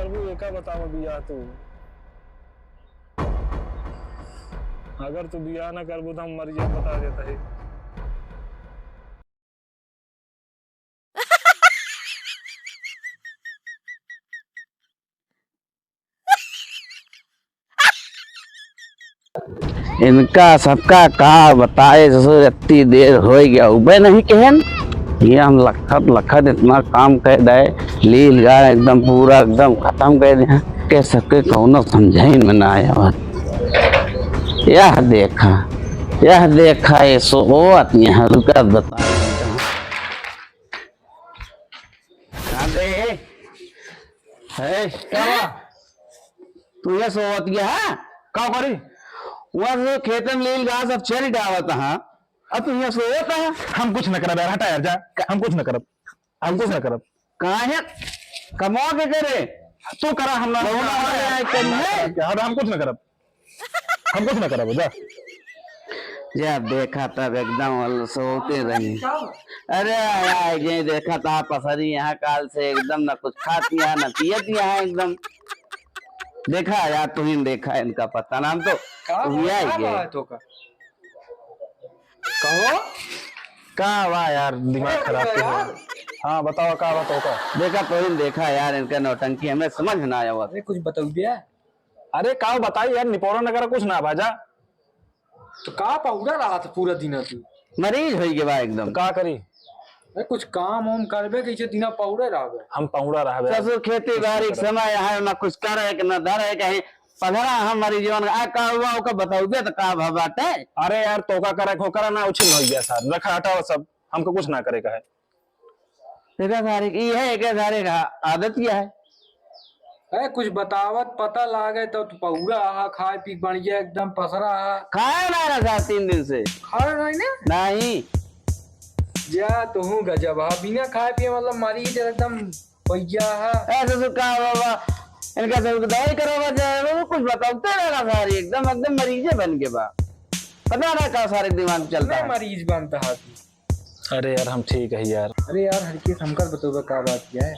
करबू एका बताओ बियाह तू। अगर तू बियाह ना करबू तो हम मर जाए बता देता है। इनका सबका का बताए ससुर इतनी देर हो गया उबे नहीं कहन। ये हम लखत लखत इतना काम कर दे लील गाय एकदम पूरा एकदम खत्म कर दे के सबके कौनो समझाइन में ना आया बात। यह देखा ये सोत यहाँ रुका बता है तू ये सोत है का करी वह खेत में लील घास अब चल डावत हाँ अब तू यहाँ सोता है। हम कुछ न करब यार, हटा यार, जा। हम कुछ न करब, हम कुछ न करब। कहाँ है कमा के करे तू करा, हम ना हम कुछ न करब, हम कुछ न करब, जा। जब देखा तब एकदम सोते रही। अरे यार ये देखा था पसरी यहाँ काल से एकदम न कुछ खाती है न पियत यहाँ एकदम। देखा यार तू ही देखा इनका पता नाम तो कहो का वाह यार, दिमाग खराब है। हाँ बताओ का बताओ का। देखा तो ही देखा यार इनका नौटंकी हमें समझ ना आया। अरे कुछ बताओ दिया। अरे का बताई यार, निपोरा नगर कुछ ना भाजा तो का पौड़ा रहा था पूरा दिन तू मरीज हो गया बा एकदम। का करी? अरे कुछ काम हम करबे कैसे दिना पौड़े रहा हम पौड़ा रहा ससुर खेती बाड़ी समय है ना कुछ कर है कि ना धर है कहीं पधरा हमारी जीवन आ का हुआ ओका बताऊ दे तो का बात है। अरे यार तोका करे खोकरा ना उछिल हो गया सर, रखा हटाओ सब, हमको कुछ ना करे का है। देखा सारे की है एक सारे का आदत क्या है। अरे कुछ बतावत पता लागे तो पौड़ा आहा खाए पी बढ़िया एकदम पसरा आहा खाया ना रहा 3 दिन से खा नहीं ना नहीं जा तो हूँ गजब हा बिना खाए पिए मतलब मरीज एकदम भैया है। ऐसे का बाबा इनका सब दवाई करवा जाए वो कुछ बताते रहेगा सारी एकदम एकदम मरीजे बन के बा पता ना का सारे दिमाग चलता है मरीज बनता है। अरे यार हम ठीक है यार। अरे यार हल्के समकर बताओ का बात क्या है।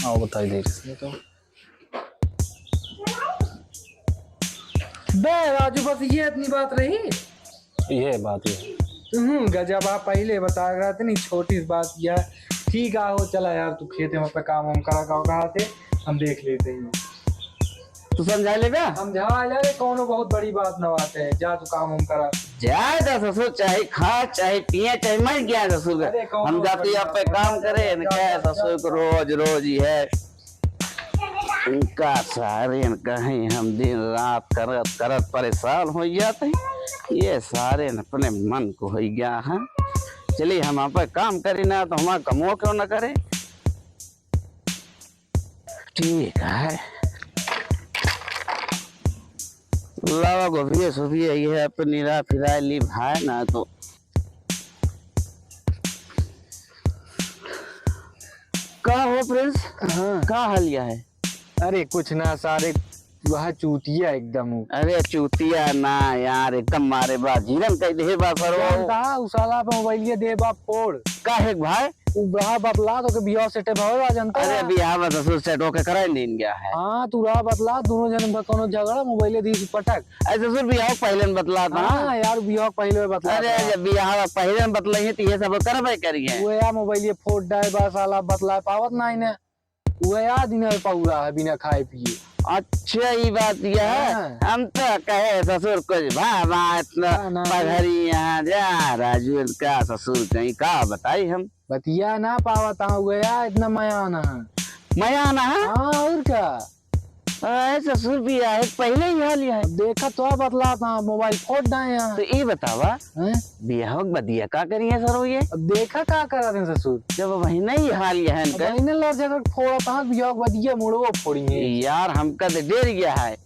आओ बताई देख तो बे राजू बस ये इतनी बात रही। ये बात है। गजब आप पहले बता रहे थे नहीं छोटी बात किया ठीक है हो चला यार तू खेत में पे काम हम करा कहा थे हम देख लेते हैं। तू समझा लेगा समझा ले कौनो बहुत बड़ी बात न बात है जा तू काम हम करा जाए तो ससुर चाहे खा चाहे पिए चाहे मर गया ससुर हम जाते यहाँ पे काम करे न क्या ससुर को रोज रोज ही है इनका सारे कहीं हम दिन रात करत करत परेशान हो जाते ये सारे अपने मन को हो गया है। चलिए हम यहाँ पे काम करी ना तो हमारा कमो क्यों ना करे। ठीक है लावा गोभी सुभी ये अपनी रा फिरा ली भाई ना तो का हो प्रिंस। हाँ का हालिया है। अरे कुछ ना सारे वह चूतिया एकदम अरे चूतिया ना यार एकदम मारे बा जीवन कह दे बा सरो उसाला पे मोबाइल दे बा फोड़ का है भाई तू बड़ा बतला तो के बियाह सेट भवे जानता अरे बियाह में ससुर सेट होके कराई नहीं गया है। हां तू रहा बतला दोनों जन कोनो झगड़ा मोबाइल दी पटक ऐसे ससुर बियाह पहले में बतला था। हां यार बियाह पहले बतला अरे जब बियाह पहले में बतलाई तो ये सब करबे करिए वो यार मोबाइल फोड़ डाल बा साला बतला पावत नहीं ने वो यार दिन पौरा है बिना खाए पिए। अच्छा ये बात यह है हम तो कहे ससुर कुछ भावा इतना पधरी यहाँ जा राजू का ससुर कहीं का बताई हम बतिया ना पावता हुआ यार इतना मया ना हाँ और क्या ससुर भी आए पहले ही हाल है देखा तो बतला था मोबाइल फोड़ डाए तो ये बतावा बियाह बदिया का करी है सर ये अब देखा का करा थे ससुर जब वही नहीं हाल है इनका लड़ जगह फोड़ा था बियाह बदिया मुड़ो फोड़ी है यार हमका तो डेर गया है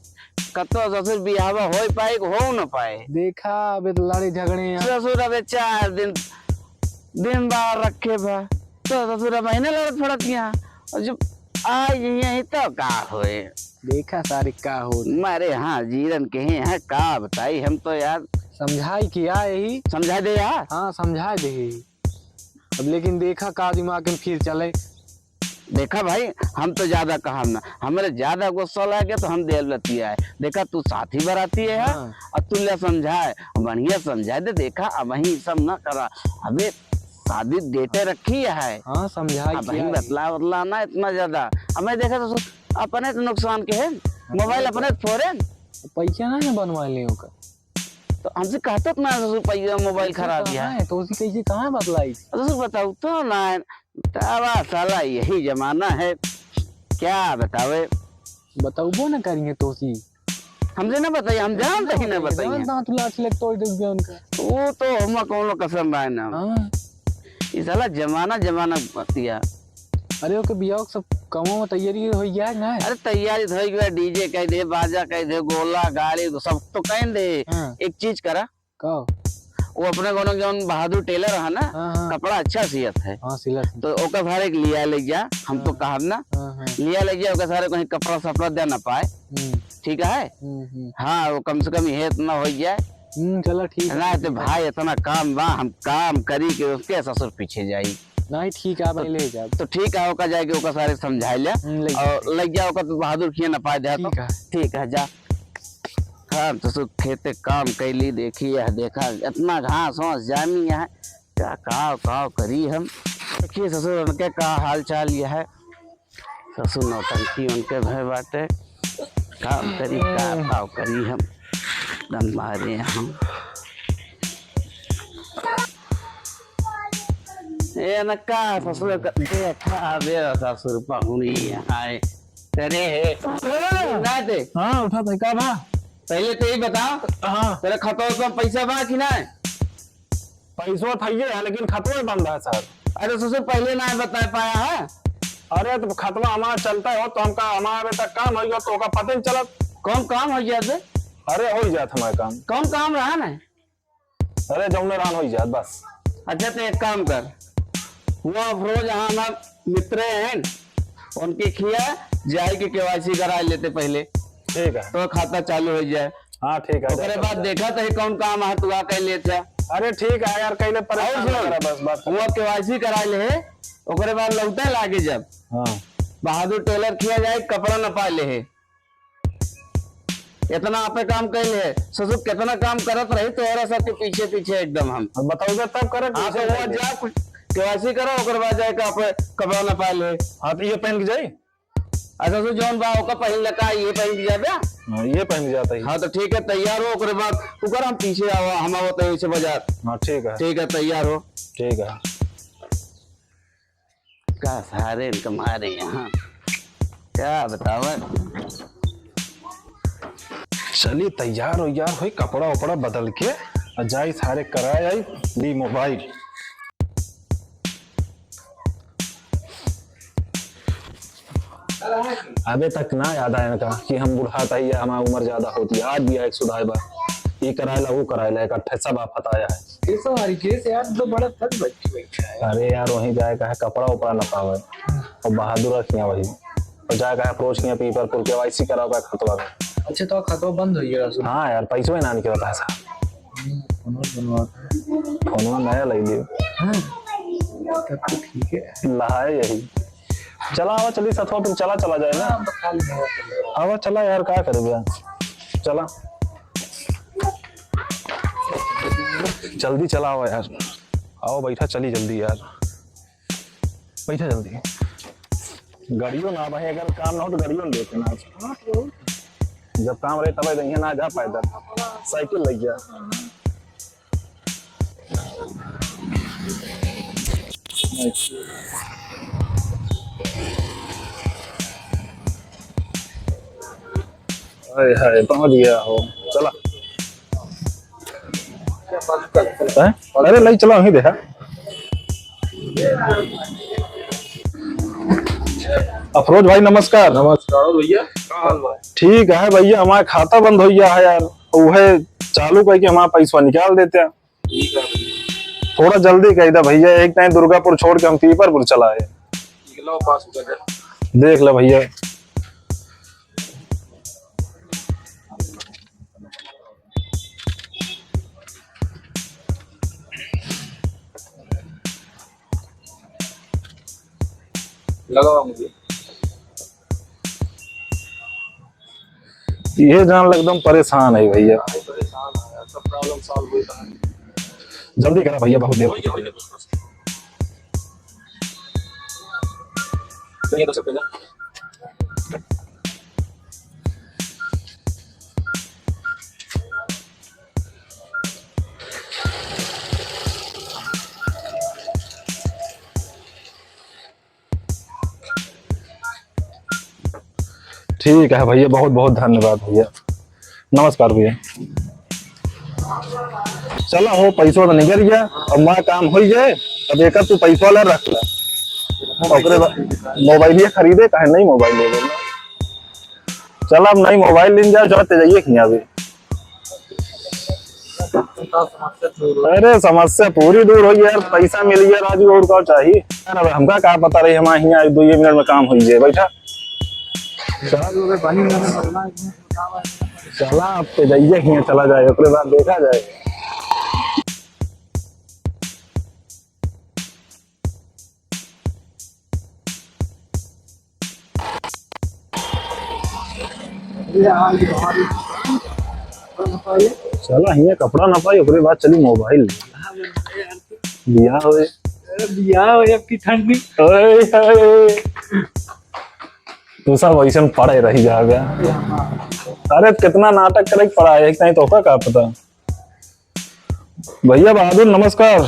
कतो ससुर बियाह हो पाए हो न पाए देखा अब लड़े झगड़े ससुर अब 4 दिन बाहर रखे बा तो ससुर महीने लड़त फड़त यहाँ और जब आज यही तो का होए देखा सारे का हो मारे हाँ जीरन के हैं का बताई हम तो यार समझाई किया यही समझा दे यार। हाँ समझा दे अब लेकिन देखा का दिमाग में फिर चले देखा भाई, हम तो ज्यादा कहा ना, हमारे ज्यादा गुस्सा लगे तो हम देर लती है। देखा तू साथी बराती है हाँ। और तू ले समझाए, बढ़िया समझाए दे। देखा अब वही सब ना करा, अबे शादी डेटे रखी है। हाँ समझा अब वही बतला ना इतना ज्यादा। अब मैं देखा तो अपने तो नुकसान के है, मोबाइल अपने फोरन पैसा ना बनवा ले होकर तो हमसे कहते ना रुपया मोबाइल खराब गया है तो उसी कैसे कहाँ बतलाई? तो बताऊ तो ना, तावा साला यही जमाना है, क्या बतावे। बताऊबो ना करेंगे तो उसी हमसे ना बताइए, हम जानते ही ना बताइए। दांत लाख लग तोड़ दोगे उनका। वो तो हम कौन कसम है ना, हाँ ये साला जमाना बतिया। अरे ओके बिया सब कमो में तैयारी हो गया ना? अरे तैयारी तो हो गया, डीजे कह दे, बाजा कह दे, गोला गाड़ी तो सब तो कह दे। हाँ। एक चीज करा, कहो वो अपने कोनो जौन बहादुर टेलर है ना, हाँ हाँ कपड़ा अच्छा सियत है, हाँ सिलत तो ओका भारे एक लिया ले जा, हम तो कहब ना हाँ हाँ लिया ले जा, ओका सारे कहीं कपड़ा सपड़ा दे ना पाए, ठीक है। हाँ वो कम से कम ये इतना हो जाए चलो ठीक है ना, तो भाई इतना काम बा, हम काम करी के उसके ससुर पीछे जाई। नहीं ठीक है भाई ले जा। तो ठीक है, ओका जाके ओका सारे समझाई ले ले जा। और लग जा, ओका तो बहादुर खिए ना पाए दे तो ठीक है। ठीक है जा। हाँ तो सु खेते काम कैली, देखी है, देखा इतना घास वास जामी है, क्या काव करी हम। देखिए ससुर उनके का हाल चाल यह है, ससुर नौटंकी उनके भय बाटे, काम करी काव करी हम, दम मारे हम। ए नक्का ससुर देखा मेरा ससुर पहुनी आए तेरे ना दे। हाँ उठा था का बा? पहले तो ही बताओ, हाँ तेरे खतौर में पैसा बा कि ना? पैसों था ये है लेकिन खतवा बंद है सर। अरे ससुर पहले ना बता पाया है। अरे तो खतवा हमारा चलता है तो हमका हमारे तक काम हो गया तो का पता नहीं चला। कौन काम हो गया थे? अरे हो जात हमारे काम। कौन काम रहा ना? अरे जमुने रान हो जात बस। अच्छा तो एक काम कर, वो अफरोज यहाँ हमारे मित्र हैं, उनकी खिया जाए के केवाईसी करा लेते पहले, ठीक है। तो खाता चालू हो जाए। हाँ ठीक है। उसके बाद देखा तो कौन काम है तू कह लेते। अरे ठीक है यार कहीं परेशान ना करा बस बात। वो केवाईसी करा ले, ओकरे बाद लौटे लागे जब हाँ बहादुर टेलर किया जाए, कपड़ा न पा ले है, इतना आपे काम कर ले। ससुर कितना काम करत रही तो और सबके पीछे पीछे एकदम हम बताओगे तब करे। आप वो जा केवाईसी करो, ओकर बाद जाके आप कपड़ा न पा ले। हाँ तो ये पहन के जाई। अच्छा तो जौन बा ओका पहन लगा ये पहन के जाबे। हाँ ये पहन के जाता है। हाँ तो ठीक है, तैयार हो, ओकरे बाद ओकर हम पीछे आओ, हम आवत है से बाजार। हाँ ठीक है। ठीक है तैयार हो। ठीक है। का सारे तुम्हारे यहाँ क्या बतावा। चलिए तैयार हो यार हुई, कपड़ा उपड़ा बदल के जाई सारे कराए आई ली मोबाइल। अबे तक ना याद आया का कि हम बुढ़ा था, ये हमारी उम्र ज्यादा होती है। आज भी एक सुधार बा, ये करायला वो करायला इकट्ठे सब आप बताया है। कैसा हमारी केस यार तो बड़ा थक बैठा है। अरे यार वहीं जाएगा है कपड़ा उपड़ा न पावे और बहादुर रखिया वही और जाएगा है अप्रोच किया पीपर पुर के वाईसी कराओगा खतवा का। अच्छा तो खतवा बंद हो गया? हाँ यार पैसों ही ना निकलता है साहब। फोन नया ले लियो। ठीक है लहाए यही। चला आवा चली सतवा फिर चला जाए ना। आवा चला यार क्या करे भैया, चला जल्दी चला आओ यार, आओ बैठा चली जल्दी यार, बैठा जल्दी। गाड़ियों ना भाई, अगर काम ना हो तो गाड़ियों देते ना, जब काम रहे तब दही ना जा पाए, साइकिल लग गया। हाय हाय पहुंच गया हो, चला। अरे नहीं चला वहीं देखा। अफरोज भाई नमस्कार। नमस्कार भैया। ठीक है भैया, हमारा खाता बंद हो गया है यार, वह चालू करके हमारा पैसा निकाल देते हैं। थोड़ा जल्दी कह दे भैया, एक टाइम दुर्गापुर छोड़ के हम पीपरपुर चला है। देख ले भैया। लगाओ मुझे। ये जान एकदम परेशान है भैया। परेशान है यार, सब प्रॉब्लम सॉल्व होता है। जल्दी करा भैया, बहुत देर हो गई। ये तो सब पे जा। ठीक है भैया, बहुत बहुत धन्यवाद भैया। नमस्कार भैया। चला हो, पैसों तो निकल गया, अब माँ काम हो जाए। अब एक तू पैसा वाला रख ला, ओकरे बाद मोबाइल ये खरीदे कहे नहीं मोबाइल ले लेना। चल अब नहीं मोबाइल लेने जाओ, जाते जाइए खिया भी। अरे समस्या पूरी दूर हो यार, पैसा मिल गया राजू, और क्या चाहिए यार। अब हमका क्या पता रही, हमारे यहाँ 2 मिनट में काम हो जाए। बैठा चला अब तो जाइए खिया, चला जाए ओकरे बाद देखा जाए। चला हिया कपड़ा ना पाई, ओकरे बाद चली मोबाइल दिया होए। बियाह हो अब की ठंडी। तू सब वैसे पड़े रही जाएगा। अरे कितना नाटक करे पड़ा है, एक नहीं तो का पता। भैया बहादुर नमस्कार।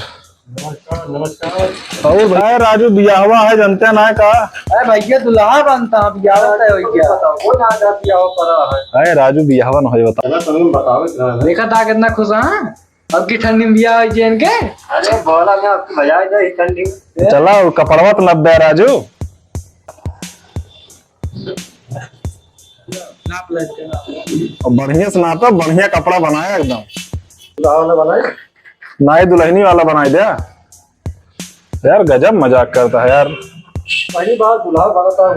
और भाई राजू बियाहवा है, जनते ना का। अरे भैया दुल्हा बनता बियाह होता है भैया। वो ना जा बियाह पड़ा है। अरे राजू बियाहवा ना हो, बता। देखा था कितना खुश है अब की ठंडी में बियाह हो जैन के। अरे बोला मैं आपकी मजा आ जाए ठंडी में। चला कपड़वा तो नब्बे राजू। नाप लेते और बढ़िया से नापा, बढ़िया कपड़ा बनाया एकदम। दुल्हा बनाए नाई दुल्हनी वाला बनाई दिया यार, गजब मजाक करता है यार। पहली बार दुल्हा बनाता है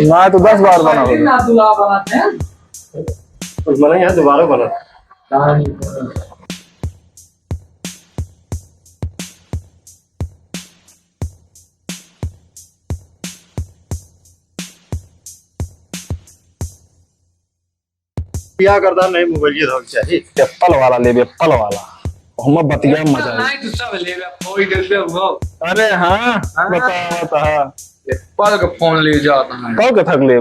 ना तो 10 बार बना होगा। ना दुल्हा बनाते हैं कुछ बना यहाँ दोबारा बना। क्या करता नहीं मोबाइल ये धोख चाहिए। एप्पल वाला ले, एप्पल वाला हम बतिया मजा है। नहीं तो सब ले कोई डर हो। अरे हाँ बता एप्पल का फोन ले जाता है कहो के थक ले।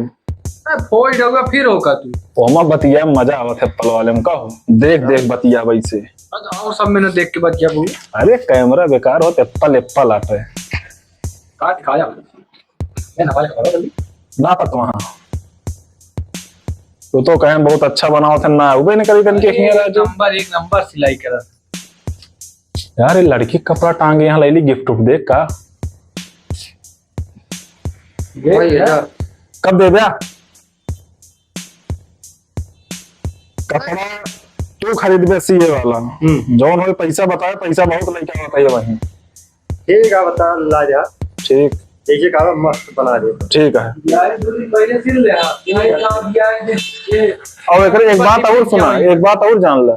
फोइड होगा फिर होगा तू। हम बतिया मजा आवत है एप्पल वाले में। कहो देख देख बतिया वैसे। और सब मैंने देख के बतिया बोल। अरे कैमरा बेकार होता, एप्पल एप्पल आते है। काट खा जा मैं ना वाले जल्दी ना पत वहाँ तो कहें बहुत अच्छा बनाओ थे ना, उबे ने करी करके राजू। नंबर 1 नंबर सिलाई करा यार ये लड़की कपड़ा टांगे यहाँ ले ली, गिफ्ट उफ देख का कब दे दिया कपड़ा। तू खरीद बे सीए वाला जौन हो, पैसा बताया, पैसा बहुत लेके आवता है वहीं। ठीक है बता ला जा। ठीक देखिए कहा मस्त बना दे। ठीक है। यार दूरी पहले सिल ले ये और एक बात और सुना, एक बात और जान ले,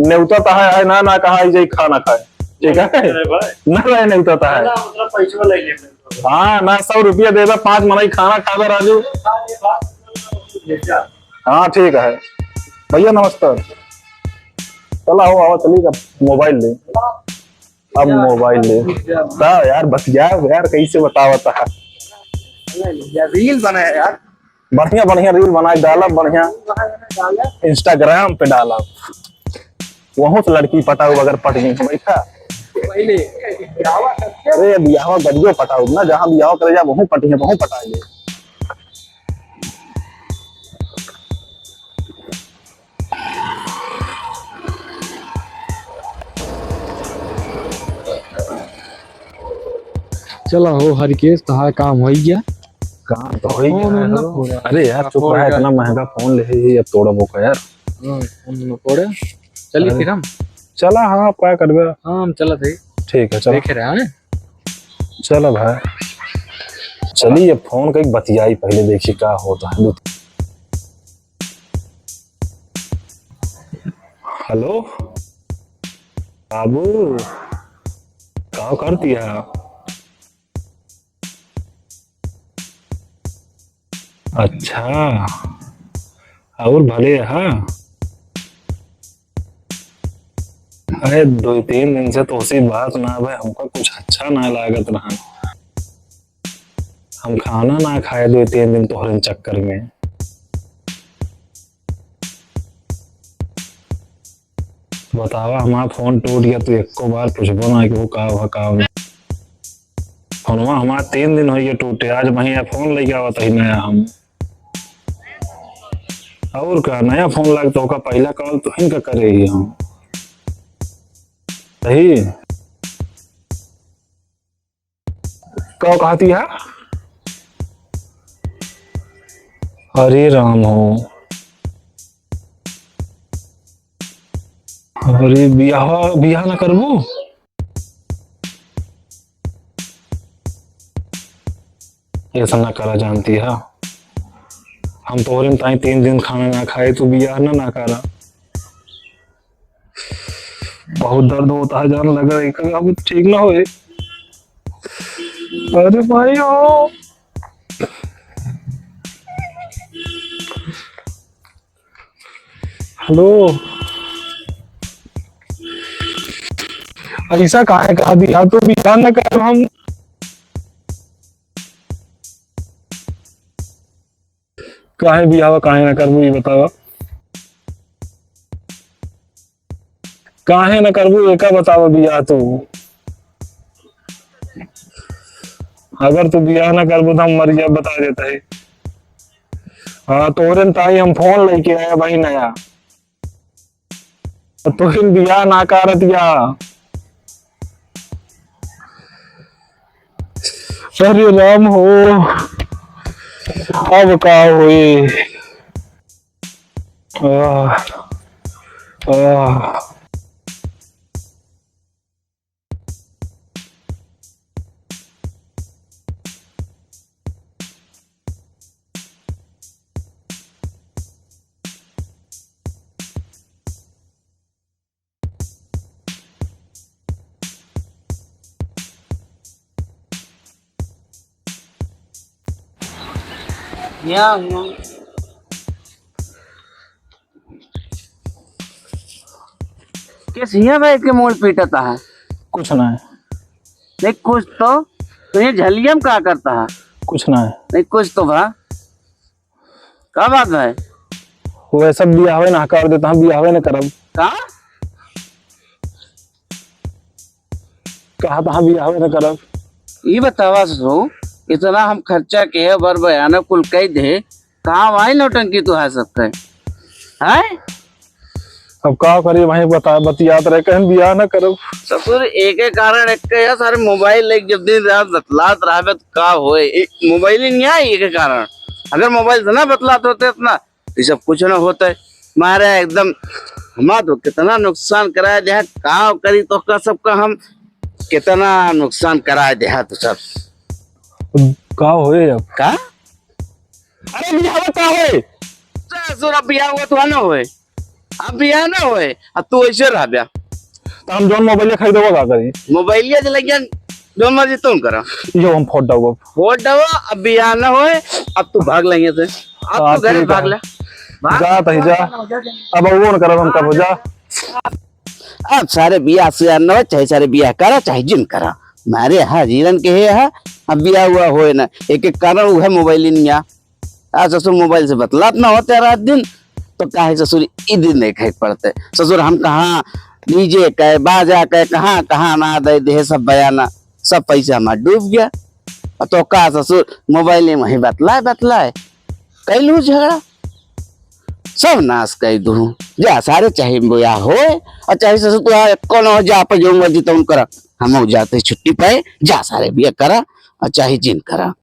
नेवता है ना ना कहा जे खाना खाए, ठीक है ना रहे नेवता है मतलब पैसे ले ले। हाँ ना 100 रुपया दे दे, 5 मलाई खाना खा दे राजू। हाँ ठीक है भैया नमस्कार। चला हो आवा चली का मोबाइल ले। अब मोबाइल ले यार बतिया यार, कैसे बतावता है। रील बनाया यार, बढ़िया बढ़िया रील बनाए डाला, बढ़िया इंस्टाग्राम पे डाला। वहां से लड़की पटाऊ अगर पट गई बैठा पहले अरे बियाह गड़ियो पटाऊ ना, जहाँ बियाह करे जा वहीं पटी है, वहीं पटाएंगे। चला हो हरिकेश तहार काम हो गया। काम तो हो ही गया। अरे यार चुप रहा, इतना महंगा फोन ले ही अब तोड़ा बोका यार। चलिए फिर हम चला। हाँ आप क्या करबे। हाँ हम चला थे ठीक है चलो देखे रहे हैं। चलो भाई चलिए, फोन का एक बतियाई पहले, देखिए क्या होता है। हेलो बाबू क्या करती है। अच्छा, और भले हाँ। अरे 2-3 दिन से तो उसी बात ना भाई, हमको कुछ अच्छा ना लागत रहा। हम खाना ना खाए 2-3 दिन तोहरे चक्कर में। बतावा, हमारा फोन टूट गया तो एको बार पूछबो ना कि वो का हुआ का नहीं। फोनवा हमारा 3 दिन हो गया टूटे, आज वही फोन लेके आवत ही नया हम। और का नया फोन लगता होगा, पहला कॉल तो हिंका करे ही हम। सही कहो कहती है। हरे राम हो। अरे बियाह बियाह ना करबू। ये सब ना करा जानती है। हम तोहरे ताई 3 दिन खाना ना खाए तो बियाह ना करा। बहुत दर्द होता है, जान लग रहा है अब ठीक ना होए। अरे भाई हो। हेलो, ऐसा काहे कहा दिया तो बियाह ना कर हम। काहे बियाह काहे ना करबू, ये बतावा। काहे ना करबू एका बतावा बियाह तू। अगर तू बियाह ना करबू तो हम मर गया, बता देता है। हाँ तोरे ताई हम फोन लेके आया भाई नया, तो फिर बियाह ना करत या। अरे राम हो, अब का हुई। आह, आह। यहाँ किस यहाँ भाई के मोड़ पीटता है। कुछ ना है। नहीं कुछ तो ये झलियम क्या करता है। कुछ ना है। नहीं कुछ तो भा क्या बात है। वो सब बियाह ना कर देता, हम बियाह ना करब। कहा था बियाह ना करब। ये बतावा सो, इतना हम खर्चा के बर बयाना कुल कह दे, कहाँ आई नौटंकी तू है सबका है। अब का करिए भाई, बता बतियात रहे कहीं बियाह ना करब। ससुर एक कारण एक के है सारे मोबाइल लेके जब दिन रात बतलात रहा तो का होए। मोबाइल ही नहीं आई एक कारण। अगर मोबाइल से ना बतलाते होते इतना ये सब कुछ ना होता है। मारे एकदम हमारा तो कितना नुकसान कराया दे, का करी तो का सबका हम कितना नुकसान कराया दे तो सब का होए अब का। अरे बियाह का होए। ससुर अब बिया हुआ तो ना होए, अब बिया ना होए, अब तू ऐसे रह ब्या। तो हम जोन मोबाइल खरीदबो का करी। मोबाइल से लग जो मर्जी तुम करो, यो हम फोट दबो। वोट दवा। अब बिया ना होए, अब तू भाग लेंगे से। अब तू घर भाग ले, जा तही जा। अब वो न करब हम कब हो जा। अब सारे बिया से न चाहे सारे बिया करा चाहे जिन करा, मारे हाजीरन के है। अब बिया हुआ होए ना एक एक कारण वो है मोबाइल नहीं आ। ससुर मोबाइल से बतलात ना होते रात दिन तो काहे ससुर ई दिन नहीं खाई पड़ते। ससुर हम कहाँ डीजे कहे बाजा कहे कहाँ कहाँ ना दे दे सब बयाना, सब पैसा हमारा डूब गया। तो का ससुर मोबाइल में वही बतलाए कैलू झगड़ा सब नाश कर दू। जा सारे चाहे बोया हो और चाहे ससुर तू कौन हो जा पर जो मर्जी तो करा, हम जाते छुट्टी पाए जा सारे बिया करा और चाहे जिन करा।